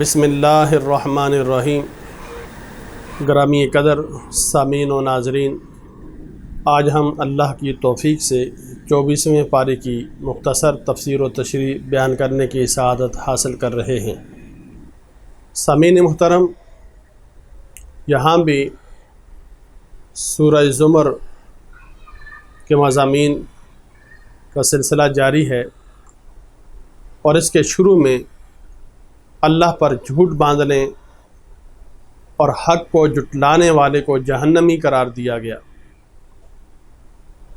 بسم اللہ الرحمن الرحیم۔ گرامی قدر سامعین و ناظرین، آج ہم اللہ کی توفیق سے 24ویں پارے کی مختصر تفسیر و تشریح بیان کرنے کی سعادت حاصل کر رہے ہیں۔ سامعین محترم، یہاں بھی سورہ زمر کے مضامین کا سلسلہ جاری ہے، اور اس کے شروع میں اللہ پر جھوٹ باندھنے اور حق کو جھٹلانے والے کو جہنمی قرار دیا گیا،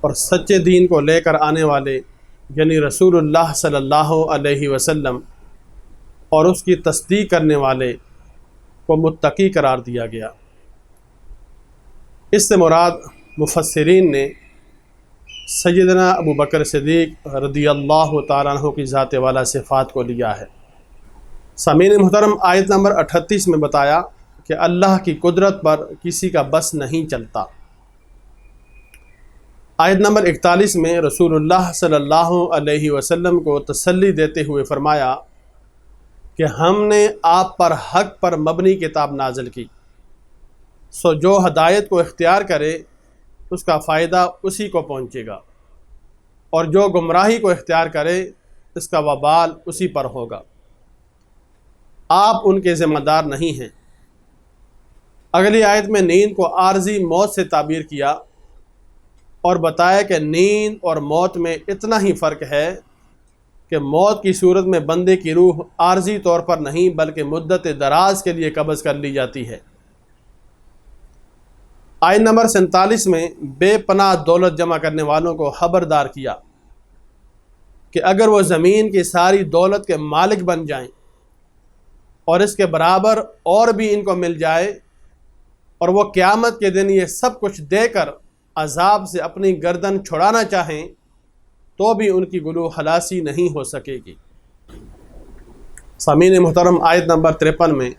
اور سچے دین کو لے کر آنے والے یعنی رسول اللہ صلی اللہ علیہ وسلم اور اس کی تصدیق کرنے والے کو متقی قرار دیا گیا۔ اس سے مراد مفسرین نے سیدنا ابو بکر صدیق رضی اللہ تعالیٰ عنہ کی ذات والا صفات کو لیا ہے۔ سامعین محترم، آیت نمبر 38 میں بتایا کہ اللہ کی قدرت پر کسی کا بس نہیں چلتا۔ آیت نمبر 41 میں رسول اللہ صلی اللہ علیہ وسلم کو تسلی دیتے ہوئے فرمایا کہ ہم نے آپ پر حق پر مبنی کتاب نازل کی، سو جو ہدایت کو اختیار کرے اس کا فائدہ اسی کو پہنچے گا، اور جو گمراہی کو اختیار کرے اس کا وبال اسی پر ہوگا۔ آپ ان کے ذمہ دار نہیں ہیں۔ اگلی آیت میں نیند کو عارضی موت سے تعبیر کیا اور بتایا کہ نیند اور موت میں اتنا ہی فرق ہے کہ موت کی صورت میں بندے کی روح عارضی طور پر نہیں بلکہ مدت دراز کے لیے قبض کر لی جاتی ہے۔ آیت نمبر 47 میں بے پناہ دولت جمع کرنے والوں کو خبردار کیا کہ اگر وہ زمین کی ساری دولت کے مالک بن جائیں اور اس کے برابر اور بھی ان کو مل جائے، اور وہ قیامت کے دن یہ سب کچھ دے کر عذاب سے اپنی گردن چھڑانا چاہیں تو بھی ان کی گلو خلاصی نہیں ہو سکے گی۔ سامعین محترم، آیت نمبر 53 میں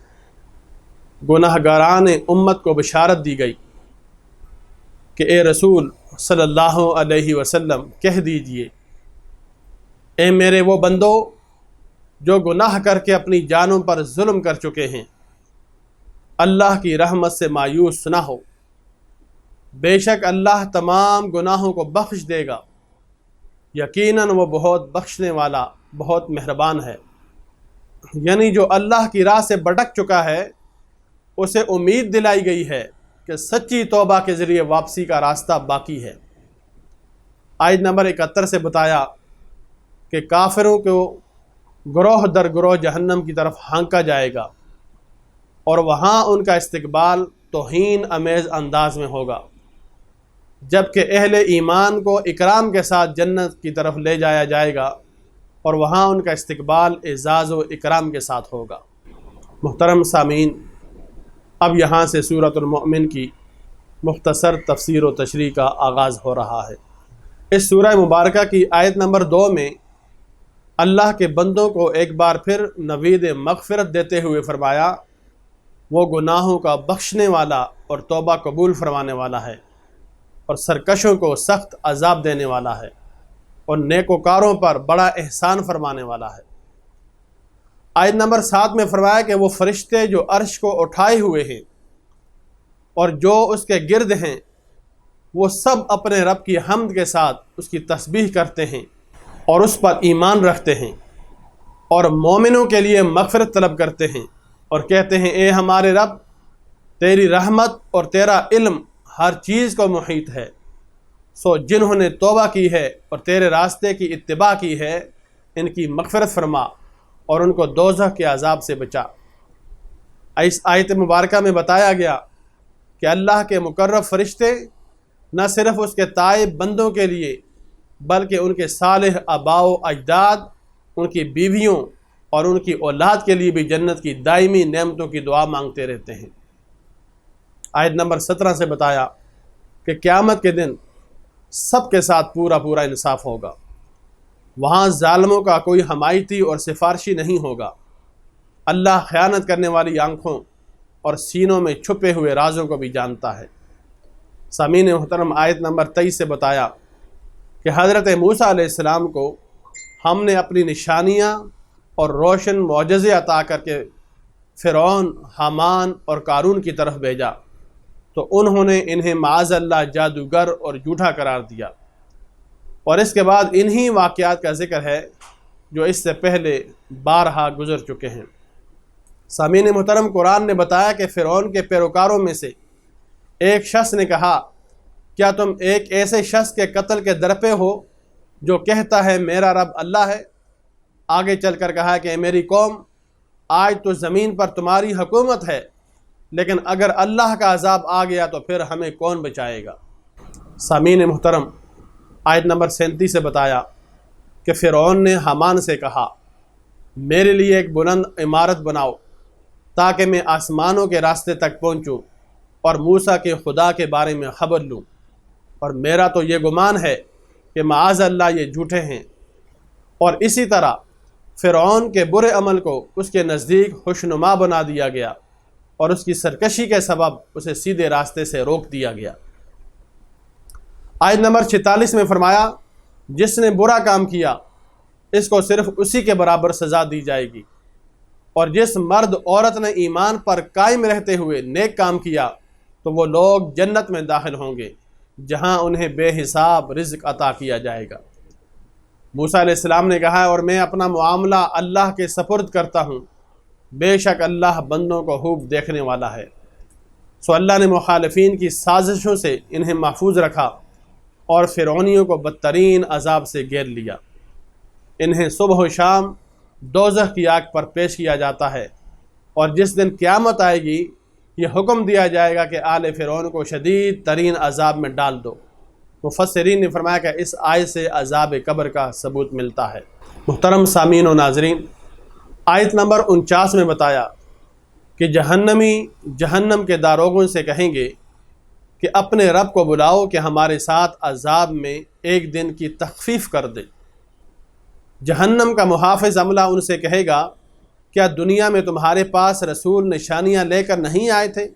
گناہ گاران امت کو بشارت دی گئی کہ اے رسول صلی اللہ علیہ وسلم کہہ دیجئے، اے میرے وہ بندو جو گناہ کر کے اپنی جانوں پر ظلم کر چکے ہیں، اللہ کی رحمت سے مایوس نہ ہو، بے شک اللہ تمام گناہوں کو بخش دے گا، یقیناً وہ بہت بخشنے والا بہت مہربان ہے۔ یعنی جو اللہ کی راہ سے بھٹک چکا ہے اسے امید دلائی گئی ہے کہ سچی توبہ کے ذریعے واپسی کا راستہ باقی ہے۔ آیت نمبر 71 سے بتایا کہ کافروں کو گروہ در گروہ جہنم کی طرف ہانکا جائے گا، اور وہاں ان کا استقبال توہین امیز انداز میں ہوگا، جبکہ اہل ایمان کو اکرام کے ساتھ جنت کی طرف لے جایا جائے گا، اور وہاں ان کا استقبال اعزاز و اکرام کے ساتھ ہوگا۔ محترم سامعین، اب یہاں سے سورۃ المؤمن کی مختصر تفسیر و تشریح کا آغاز ہو رہا ہے۔ اس سورہ مبارکہ کی آیت نمبر 2 میں اللہ کے بندوں کو ایک بار پھر نوید مغفرت دیتے ہوئے فرمایا وہ گناہوں کا بخشنے والا اور توبہ قبول فرمانے والا ہے، اور سرکشوں کو سخت عذاب دینے والا ہے، اور نیکوکاروں پر بڑا احسان فرمانے والا ہے۔ آیت نمبر 7 میں فرمایا کہ وہ فرشتے جو عرش کو اٹھائے ہوئے ہیں اور جو اس کے گرد ہیں، وہ سب اپنے رب کی حمد کے ساتھ اس کی تسبیح کرتے ہیں اور اس پر ایمان رکھتے ہیں، اور مومنوں کے لیے مغفرت طلب کرتے ہیں، اور کہتے ہیں اے ہمارے رب، تیری رحمت اور تیرا علم ہر چیز کو محیط ہے، سو جنہوں نے توبہ کی ہے اور تیرے راستے کی اتباع کی ہے ان کی مغفرت فرما اور ان کو دوزخ کے عذاب سے بچا۔ اس آیت مبارکہ میں بتایا گیا کہ اللہ کے مقرب فرشتے نہ صرف اس کے تائب بندوں کے لیے بلکہ ان کے صالح آباء و اجداد، ان کی بیویوں اور ان کی اولاد کے لیے بھی جنت کی دائمی نعمتوں کی دعا مانگتے رہتے ہیں۔ آیت نمبر 17 سے بتایا کہ قیامت کے دن سب کے ساتھ پورا انصاف ہوگا، وہاں ظالموں کا کوئی حمایتی اور سفارشی نہیں ہوگا۔ اللہ خیانت کرنے والی آنکھوں اور سینوں میں چھپے ہوئے رازوں کو بھی جانتا ہے۔ سامعین محترم، آیت نمبر 23 سے بتایا کہ حضرت موسیٰ علیہ السلام کو ہم نے اپنی نشانیاں اور روشن معجزے عطا کر کے فرعون، حامان اور قارون کی طرف بھیجا تو انہوں نے انہیں معاذ اللہ جادوگر اور جھوٹا قرار دیا، اور اس کے بعد انہی واقعات کا ذکر ہے جو اس سے پہلے بارہا گزر چکے ہیں۔ سامعین محترم، قرآن نے بتایا کہ فرعون کے پیروکاروں میں سے ایک شخص نے کہا، کیا تم ایک ایسے شخص کے قتل کے در پہ ہو جو کہتا ہے میرا رب اللہ ہے؟ آگے چل کر کہا کہ اے میری قوم، آج تو زمین پر تمہاری حکومت ہے، لیکن اگر اللہ کا عذاب آ گیا تو پھر ہمیں کون بچائے گا؟ سامعین محترم، آیت نمبر 37 سے بتایا کہ فرعون نے حامان سے کہا، میرے لیے ایک بلند عمارت بناؤ تاکہ میں آسمانوں کے راستے تک پہنچوں اور موسیٰ کے خدا کے بارے میں خبر لوں، اور میرا تو یہ گمان ہے کہ معاذ اللہ یہ جھوٹے ہیں۔ اور اسی طرح فرعون کے برے عمل کو اس کے نزدیک خوشنما بنا دیا گیا اور اس کی سرکشی کے سبب اسے سیدھے راستے سے روک دیا گیا۔ آیت نمبر 46 میں فرمایا، جس نے برا کام کیا اس کو صرف اسی کے برابر سزا دی جائے گی، اور جس مرد عورت نے ایمان پر قائم رہتے ہوئے نیک کام کیا تو وہ لوگ جنت میں داخل ہوں گے جہاں انہیں بے حساب رزق عطا کیا جائے گا۔ موسیٰ علیہ السلام نے کہا، اور میں اپنا معاملہ اللہ کے سپرد کرتا ہوں، بے شک اللہ بندوں کو خوب دیکھنے والا ہے۔ سو اللہ نے مخالفین کی سازشوں سے انہیں محفوظ رکھا اور فرعونیوں کو بدترین عذاب سے گھیر لیا۔ انہیں صبح و شام دوزخ کی آگ پر پیش کیا جاتا ہے، اور جس دن قیامت آئے گی یہ حکم دیا جائے گا کہ آل فرعون کو شدید ترین عذاب میں ڈال دو۔ مفسرین نے فرمایا کہ اس آیت سے عذاب قبر کا ثبوت ملتا ہے۔ محترم سامعین و ناظرین، آیت نمبر 49 میں بتایا کہ جہنمی جہنم کے داروغوں سے کہیں گے کہ اپنے رب کو بلاؤ کہ ہمارے ساتھ عذاب میں ایک دن کی تخفیف کر دے۔ جہنم کا محافظ عملہ ان سے کہے گا، کیا دنیا میں تمہارے پاس رسول نشانیاں لے کر نہیں آئے تھے؟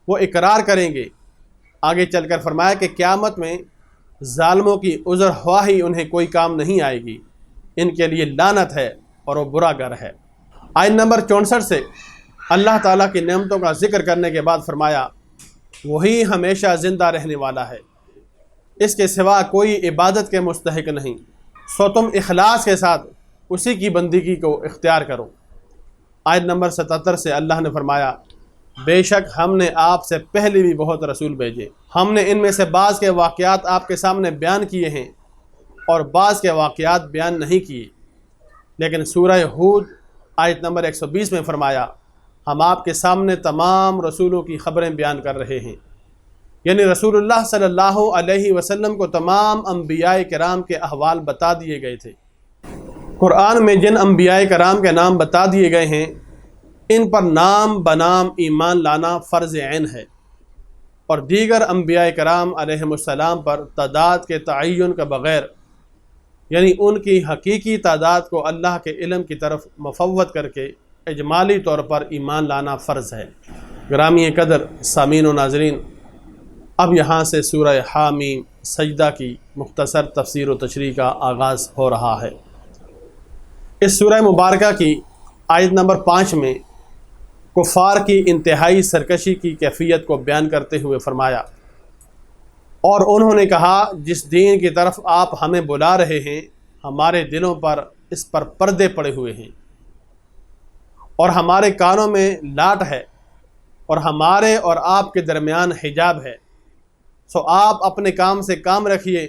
وہ اقرار کریں گے۔ آگے چل کر فرمایا کہ قیامت میں ظالموں کی عذر خواہی انہیں کوئی کام نہیں آئے گی، ان کے لیے لعنت ہے اور وہ برا گھر ہے۔ آیت نمبر 64 سے اللہ تعالیٰ کی نعمتوں کا ذکر کرنے کے بعد فرمایا، وہی ہمیشہ زندہ رہنے والا ہے، اس کے سوا کوئی عبادت کے مستحق نہیں، سو تم اخلاص کے ساتھ اسی کی بندگی کو اختیار کرو۔ آیت نمبر 77 سے اللہ نے فرمایا، بے شک ہم نے آپ سے پہلے بھی بہت رسول بھیجے، ہم نے ان میں سے بعض کے واقعات آپ کے سامنے بیان کیے ہیں اور بعض کے واقعات بیان نہیں کیے۔ لیکن سورہ ہود آیت نمبر 120 میں فرمایا، ہم آپ کے سامنے تمام رسولوں کی خبریں بیان کر رہے ہیں، یعنی رسول اللہ صلی اللہ علیہ وسلم کو تمام انبیاء کرام کے احوال بتا دیے گئے تھے۔ قرآن میں جن انبیاء کرام کے نام بتا دیے گئے ہیں ان پر نام بنام ایمان لانا فرض عین ہے، اور دیگر انبیاء کرام علیہم السلام پر تعداد کے تعین کے بغیر، یعنی ان کی حقیقی تعداد کو اللہ کے علم کی طرف مفوض کر کے اجمالی طور پر ایمان لانا فرض ہے۔ گرامی قدر سامعین و ناظرین، اب یہاں سے سورہ حامیم سجدہ کی مختصر تفسیر و تشریح کا آغاز ہو رہا ہے۔ اس سورہ مبارکہ کی آیت نمبر 5 میں کفار کی انتہائی سرکشی کی کیفیت کو بیان کرتے ہوئے فرمایا، اور انہوں نے کہا، جس دین کی طرف آپ ہمیں بلا رہے ہیں ہمارے دلوں پر اس پر پردے پڑے ہوئے ہیں، اور ہمارے کانوں میں لاٹ ہے، اور ہمارے اور آپ کے درمیان حجاب ہے، سو آپ اپنے کام سے کام رکھیے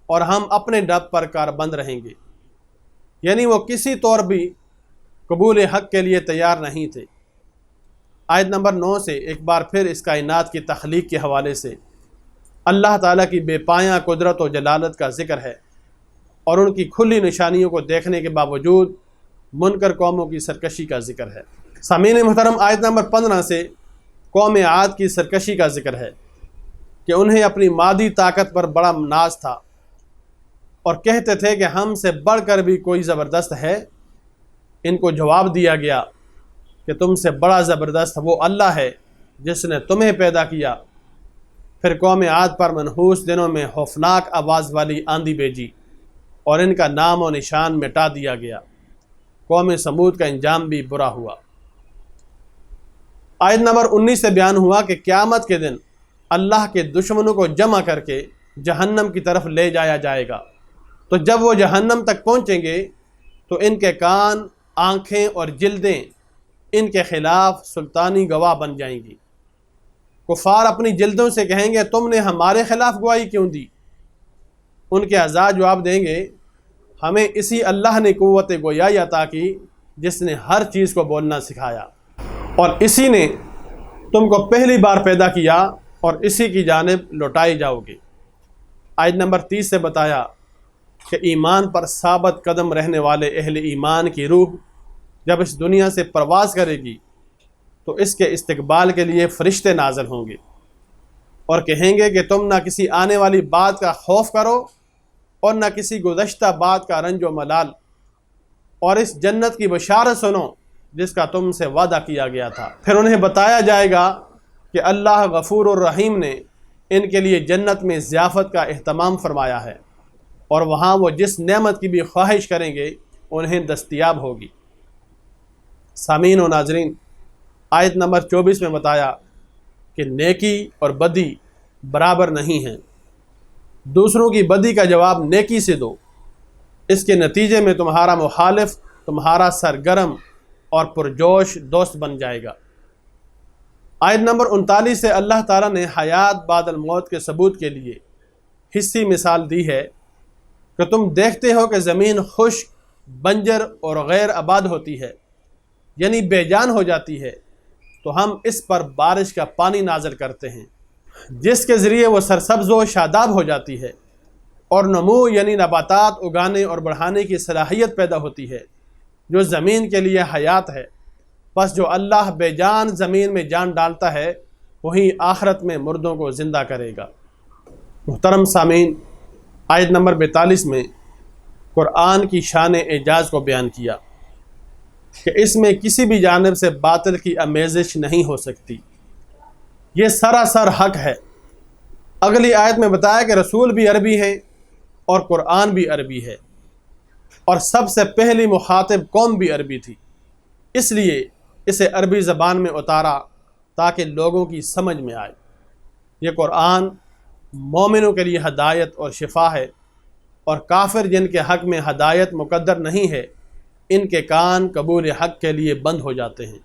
اور ہم اپنے ڈب پر کاربند رہیں گے۔ یعنی وہ کسی طور بھی قبول حق کے لیے تیار نہیں تھے۔ آیت نمبر 9 سے ایک بار پھر اس کائنات کی تخلیق کے حوالے سے اللہ تعالیٰ کی بے پایاں قدرت و جلالت کا ذکر ہے، اور ان کی کھلی نشانیوں کو دیکھنے کے باوجود منکر قوموں کی سرکشی کا ذکر ہے۔ سامعین محترم، آیت نمبر 15 سے قوم عاد کی سرکشی کا ذکر ہے کہ انہیں اپنی مادی طاقت پر بڑا ناز تھا اور کہتے تھے کہ ہم سے بڑھ کر بھی کوئی زبردست ہے۔ ان کو جواب دیا گیا کہ تم سے بڑا زبردست وہ اللہ ہے جس نے تمہیں پیدا کیا۔ پھر قوم عاد پر منحوس دنوں میں خوفناک آواز والی آندھی بھیجی اور ان کا نام و نشان مٹا دیا گیا۔ قوم سمود کا انجام بھی برا ہوا۔ آیت نمبر 19 سے بیان ہوا کہ قیامت کے دن اللہ کے دشمنوں کو جمع کر کے جہنم کی طرف لے جایا جائے گا، تو جب وہ جہنم تک پہنچیں گے تو ان کے کان، آنکھیں اور جلدیں ان کے خلاف سلطانی گواہ بن جائیں گی۔ کفار اپنی جلدوں سے کہیں گے تم نے ہمارے خلاف گواہی کیوں دی؟ ان کے اعضاء جواب دیں گے ہمیں اسی اللہ نے قوت گویائی عطا کی جس نے ہر چیز کو بولنا سکھایا، اور اسی نے تم کو پہلی بار پیدا کیا اور اسی کی جانب لوٹائے جاؤ گے۔ آیت نمبر 30 سے بتایا کہ ایمان پر ثابت قدم رہنے والے اہل ایمان کی روح جب اس دنیا سے پرواز کرے گی تو اس کے استقبال کے لیے فرشتے نازل ہوں گے اور کہیں گے کہ تم نہ کسی آنے والی بات کا خوف کرو اور نہ کسی گزشتہ بات کا رنج و ملال، اور اس جنت کی بشارت سنو جس کا تم سے وعدہ کیا گیا تھا۔ پھر انہیں بتایا جائے گا کہ اللہ غفور الرحیم نے ان کے لیے جنت میں ضیافت کا اہتمام فرمایا ہے، اور وہاں وہ جس نعمت کی بھی خواہش کریں گے انہیں دستیاب ہوگی۔ سامعین و ناظرین، آیت نمبر 24 میں بتایا کہ نیکی اور بدی برابر نہیں ہیں، دوسروں کی بدی کا جواب نیکی سے دو، اس کے نتیجے میں تمہارا مخالف تمہارا سرگرم اور پرجوش دوست بن جائے گا۔ آیت نمبر 39 سے اللہ تعالیٰ نے حیات بعد الموت کے ثبوت کے لیے حصی مثال دی ہے کہ تم دیکھتے ہو کہ زمین خشک، بنجر اور غیر آباد ہوتی ہے، یعنی بے جان ہو جاتی ہے، تو ہم اس پر بارش کا پانی نازل کرتے ہیں جس کے ذریعے وہ سرسبز و شاداب ہو جاتی ہے، اور نمو یعنی نباتات اگانے اور بڑھانے کی صلاحیت پیدا ہوتی ہے جو زمین کے لیے حیات ہے۔ پس جو اللہ بے جان زمین میں جان ڈالتا ہے وہی آخرت میں مردوں کو زندہ کرے گا۔ محترم سامعین، آیت نمبر 42 میں قرآن کی شان اعجاز کو بیان کیا کہ اس میں کسی بھی جانب سے باطل کی آمیزش نہیں ہو سکتی، یہ سراسر حق ہے۔ اگلی آیت میں بتایا کہ رسول بھی عربی ہیں اور قرآن بھی عربی ہے، اور سب سے پہلی مخاطب قوم بھی عربی تھی، اس لیے اسے عربی زبان میں اتارا تاکہ لوگوں کی سمجھ میں آئے۔ یہ قرآن مومنوں کے لیے ہدایت اور شفا ہے، اور کافر جن کے حق میں ہدایت مقدر نہیں ہے ان کے کان قبول حق کے لیے بند ہو جاتے ہیں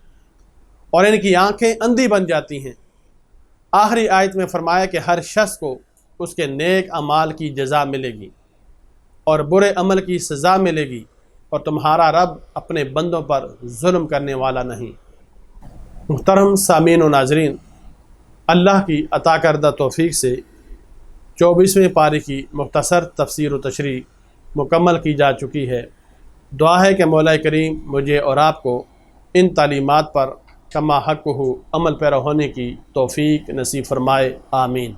اور ان کی آنکھیں اندھی بن جاتی ہیں۔ آخری آیت میں فرمایا کہ ہر شخص کو اس کے نیک اعمال کی جزا ملے گی اور برے عمل کی سزا ملے گی، اور تمہارا رب اپنے بندوں پر ظلم کرنے والا نہیں۔ محترم سامعین و ناظرین، اللہ کی عطا کردہ توفیق سے 24ویں پارے کی مختصر تفسیر و تشریح مکمل کی جا چکی ہے۔ دعا ہے کہ مولا کریم مجھے اور آپ کو ان تعلیمات پر کما حق عمل پیرا ہونے کی توفیق نصیب فرمائے، آمین۔